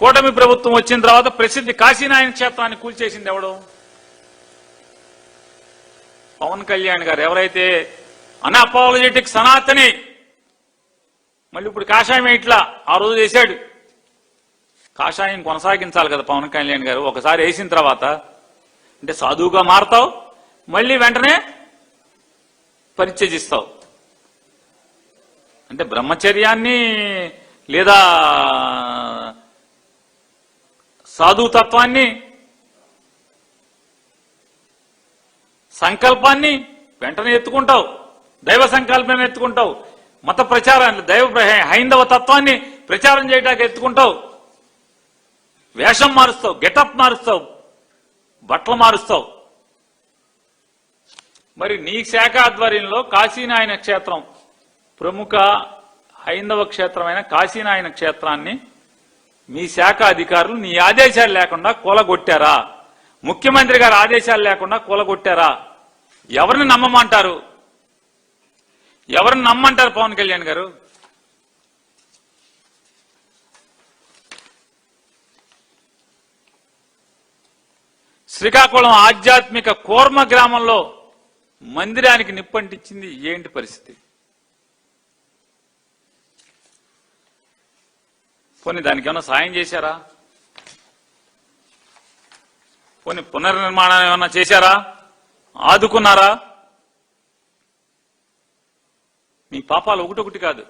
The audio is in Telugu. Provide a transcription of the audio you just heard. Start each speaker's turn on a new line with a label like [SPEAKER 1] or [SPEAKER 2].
[SPEAKER 1] కూటమి ప్రభుత్వం వచ్చిన తర్వాత ప్రసిద్ధి కాశీనాయన క్షేత్రాన్ని కూల్చేసింది ఎవడు? పవన్ కళ్యాణ్ గారు. ఎవరైతే అన్అపాలజెటిక్ సనాతని, మళ్ళీ ఇప్పుడు కాషాయం ఇట్లా ఆ రోజు వేశాడు. కాషాయం కొనసాగించాలి కదా పవన్ కళ్యాణ్ గారు. ఒకసారి వేసిన తర్వాత అంటే సాధువుగా మారతావు, మళ్ళీ వెంటనే పరిత్యజిస్తావు. అంటే బ్రహ్మచర్యాన్ని లేదా సాధుతత్వాన్ని, సంకల్పాన్ని వెంటనే ఎత్తుకుంటావు, దైవ సంకల్పాన్ని ఎత్తుకుంటావు, మత ప్రచారాన్ని, హైందవ తత్వాన్ని ప్రచారం చేయడానికి ఎత్తుకుంటావు, వేషం మారుస్తావు, గెటప్ మారుస్తావు, బట్టలు మారుస్తావు. మరి నీ శాఖ ఆధ్వర్యంలో కాశీనాయన క్షేత్రం, ప్రముఖ హైందవ క్షేత్రమైన కాశీనాయన క్షేత్రాన్ని మీ శాఖ అధికారులు నీ ఆదేశాలు లేకుండా కూలగొట్టారా? ముఖ్యమంత్రి గారి ఆదేశాలు లేకుండా కూలగొట్టారా? ఎవరిని నమ్మమంటారు? ఎవరిని నమ్మంటారు పవన్ కళ్యాణ్ గారు? శ్రీకాకుళం ఆధ్యాత్మిక కోర్మ గ్రామంలో మందిరానికి నిప్పంటించింది ఏంటి పరిస్థితి? పోనీ దానికి ఏమన్నా సాయం చేశారా? పోనీ పునర్నిర్మాణం ఏమన్నా చేశారా? ఆదుకున్నారా? మీ పాపాలు ఒకటొకటి కాదు.